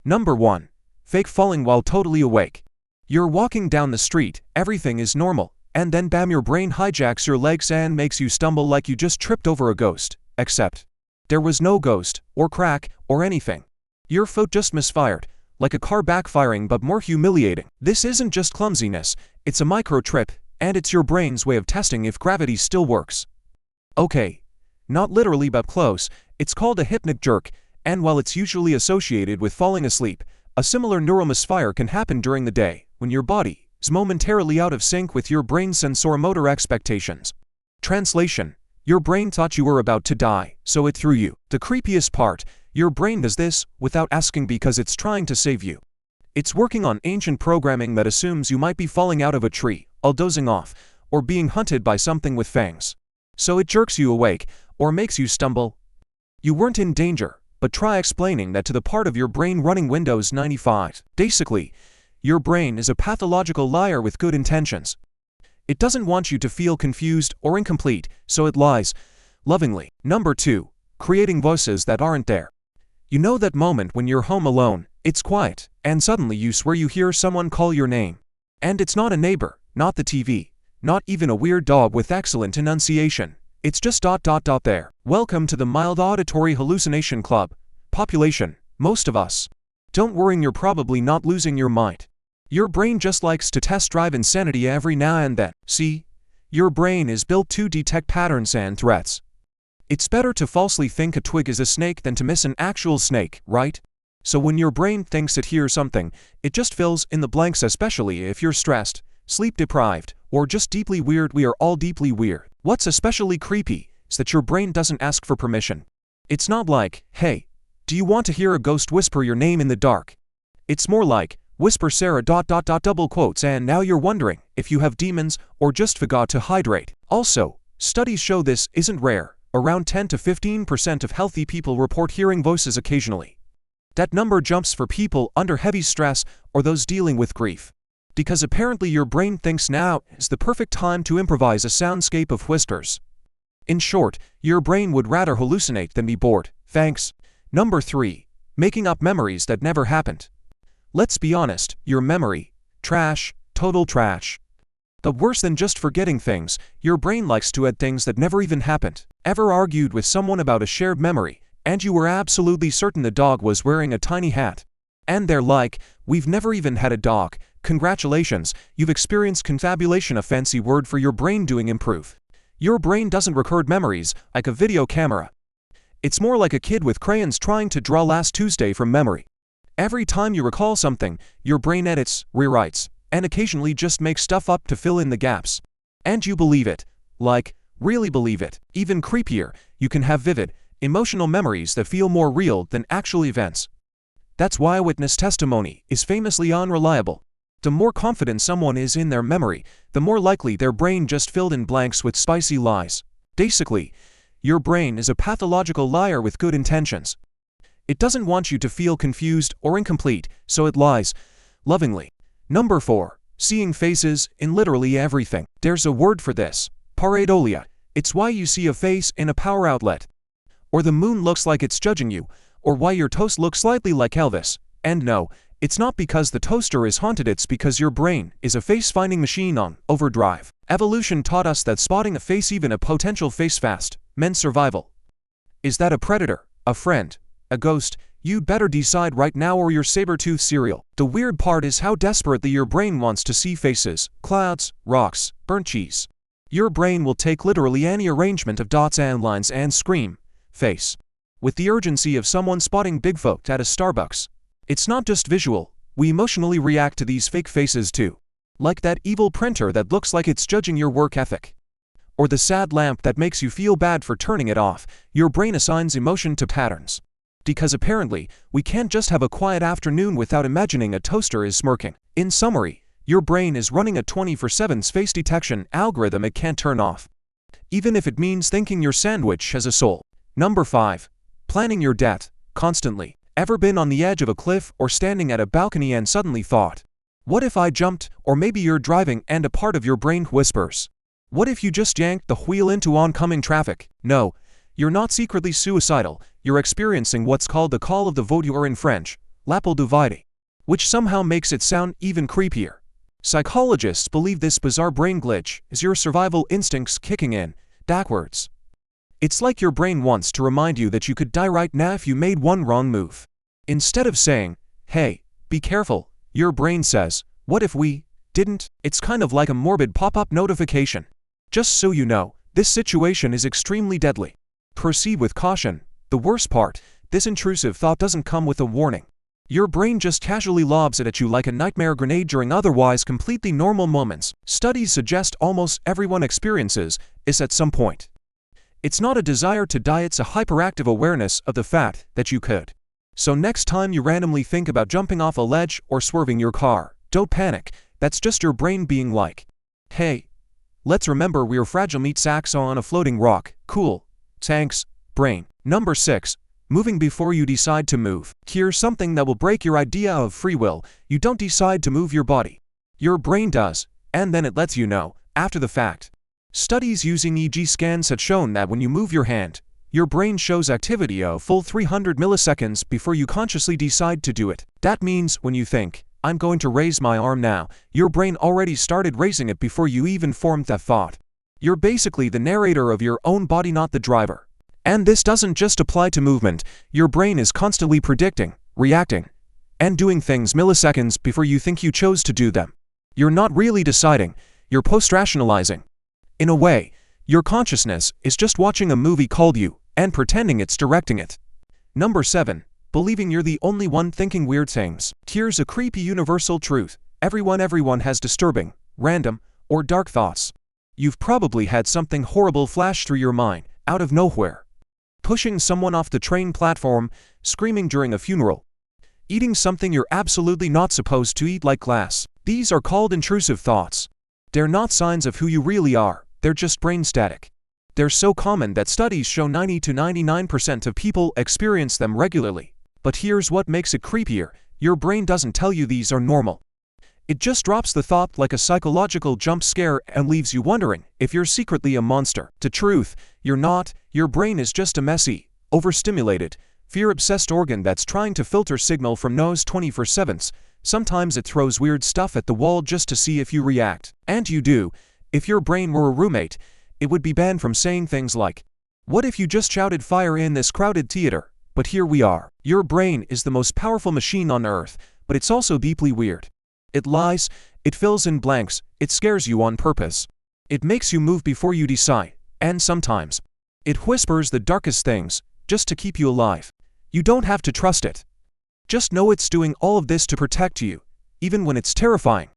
Number 1. Fake falling while totally awake. You're walking down the street, everything is normal, and then bam, your brain hijacks your legs and makes you stumble like you just tripped over a ghost. Except there was no ghost, or crack, or anything. Your foot just misfired, like a car backfiring but more humiliating. This isn't just clumsiness, it's a micro trip, and it's your brain's way of testing if gravity still works. Okay, not literally but close. It's called a hypnic jerk, and while it's usually associated with falling asleep, a similar neural misfire can happen during the day, when your body is momentarily out of sync with your brain's sensorimotor expectations. Translation: your brain thought you were about to die, so it threw you. The creepiest part, your brain does this without asking because it's trying to save you. It's working on ancient programming that assumes you might be falling out of a tree, or dozing off, or being hunted by something with fangs. So it jerks you awake, or makes you stumble. You weren't in danger, but try explaining that to the part of your brain running Windows 95. Basically, your brain is a pathological liar with good intentions. It doesn't want you to feel confused or incomplete, so it lies lovingly. Number 2. Creating voices that aren't there. You know that moment when you're home alone, it's quiet, and suddenly you swear you hear someone call your name. And it's not a neighbor, not the TV, not even a weird dog with excellent enunciation. It's just ... there. Welcome to the mild auditory hallucination club. Population, most of us. Don't worry, you're probably not losing your mind. Your brain just likes to test drive insanity every now and then. See? Your brain is built to detect patterns and threats. It's better to falsely think a twig is a snake than to miss an actual snake, right? So when your brain thinks it hears something, it just fills in the blanks, especially if you're stressed, sleep-deprived, or just deeply weird. We are all deeply weird. What's especially creepy is that your brain doesn't ask for permission. It's not like, hey, do you want to hear a ghost whisper your name in the dark? It's more like, whisper Sarah ... double quotes, and now you're wondering if you have demons or just forgot to hydrate. Also, studies show this isn't rare. Around 10 to 15% of healthy people report hearing voices occasionally. That number jumps for people under heavy stress or those dealing with grief. Because apparently your brain thinks now is the perfect time to improvise a soundscape of whispers. In short, your brain would rather hallucinate than be bored. Thanks. Number 3. Making up memories that never happened. Let's be honest, your memory, trash, total trash. But worse than just forgetting things, your brain likes to add things that never even happened. Ever argued with someone about a shared memory, and you were absolutely certain the dog was wearing a tiny hat? And they're like, we've never even had a dog. Congratulations, you've experienced confabulation, a fancy word for your brain doing improve. Your brain doesn't record memories like a video camera. It's more like a kid with crayons trying to draw last Tuesday from memory. Every time you recall something, your brain edits, rewrites, and occasionally just makes stuff up to fill in the gaps. And you believe it. Like, really believe it. Even creepier, you can have vivid, emotional memories that feel more real than actual events. That's why witness testimony is famously unreliable. The more confident someone is in their memory, the more likely their brain just filled in blanks with spicy lies. Basically, your brain is a pathological liar with good intentions. It doesn't want you to feel confused or incomplete, so it lies lovingly. Number 4. Seeing faces in literally everything. There's a word for this. Pareidolia. It's why you see a face in a power outlet. Or the moon looks like it's judging you. Or why your toast looks slightly like Elvis. And no, it's not because the toaster is haunted, it's because your brain is a face-finding machine on overdrive. Evolution taught us that spotting a face, even a potential face fast, meant survival. Is that a predator, a friend, a ghost? You'd better decide right now, or your saber-tooth cereal. The weird part is how desperately your brain wants to see faces, clouds, rocks, burnt cheese. Your brain will take literally any arrangement of dots and lines and scream, face. With the urgency of someone spotting Bigfoot at a Starbucks. It's not just visual, we emotionally react to these fake faces too. Like that evil printer that looks like it's judging your work ethic. Or the sad lamp that makes you feel bad for turning it off. Your brain assigns emotion to patterns. Because apparently, we can't just have a quiet afternoon without imagining a toaster is smirking. In summary, your brain is running a 24/7 face detection algorithm it can't turn off. Even if it means thinking your sandwich has a soul. Number 5. Planning your death, constantly. Ever been on the edge of a cliff or standing at a balcony and suddenly thought, what if I jumped? Or maybe you're driving and a part of your brain whispers, what if you just yanked the wheel into oncoming traffic? No, you're not secretly suicidal, you're experiencing what's called the call of the voyeur in French, lapel duvide, which somehow makes it sound even creepier. Psychologists believe this bizarre brain glitch is your survival instincts kicking in, backwards. It's like your brain wants to remind you that you could die right now if you made one wrong move. Instead of saying, hey, be careful, your brain says, what if we didn't? It's kind of like a morbid pop-up notification. Just so you know, this situation is extremely deadly. Proceed with caution. The worst part, this intrusive thought doesn't come with a warning. Your brain just casually lobs it at you like a nightmare grenade during otherwise completely normal moments. Studies suggest almost everyone experiences this at some point. It's not a desire to die, it's a hyperactive awareness of the fact that you could. So next time you randomly think about jumping off a ledge or swerving your car, don't panic. That's just your brain being like, hey, let's remember we're fragile meat sacks on a floating rock. Cool. Thanks, brain. Number 6. Moving before you decide to move. Here's something that will break your idea of free will. You don't decide to move your body. Your brain does, and then it lets you know, after the fact. Studies using EEG scans have shown that when you move your hand, your brain shows activity a full 300 milliseconds before you consciously decide to do it. That means when you think, I'm going to raise my arm now, your brain already started raising it before you even formed that thought. You're basically the narrator of your own body, not the driver. And this doesn't just apply to movement. Your brain is constantly predicting, reacting, and doing things milliseconds before you think you chose to do them. You're not really deciding, you're post-rationalizing. In a way, your consciousness is just watching a movie called you and pretending it's directing it. Number 7. Believing you're the only one thinking weird things. Here's a creepy universal truth. Everyone has disturbing, random, or dark thoughts. You've probably had something horrible flash through your mind, out of nowhere. Pushing someone off the train platform, screaming during a funeral, eating something you're absolutely not supposed to eat like glass. These are called intrusive thoughts. They're not signs of who you really are, they're just brain static. They're so common that studies show 90 to 99% of people experience them regularly. But here's what makes it creepier. Your brain doesn't tell you these are normal. It just drops the thought like a psychological jump scare and leaves you wondering if you're secretly a monster. The truth, you're not. Your brain is just a messy, overstimulated, fear-obsessed organ that's trying to filter signal from noise 24/7. Sometimes it throws weird stuff at the wall just to see if you react. And you do. If your brain were a roommate, it would be banned from saying things like, what if you just shouted fire in this crowded theater? But here we are. Your brain is the most powerful machine on earth, but it's also deeply weird. It lies, it fills in blanks, it scares you on purpose. It makes you move before you decide, and sometimes, it whispers the darkest things, just to keep you alive. You don't have to trust it. Just know it's doing all of this to protect you, even when it's terrifying.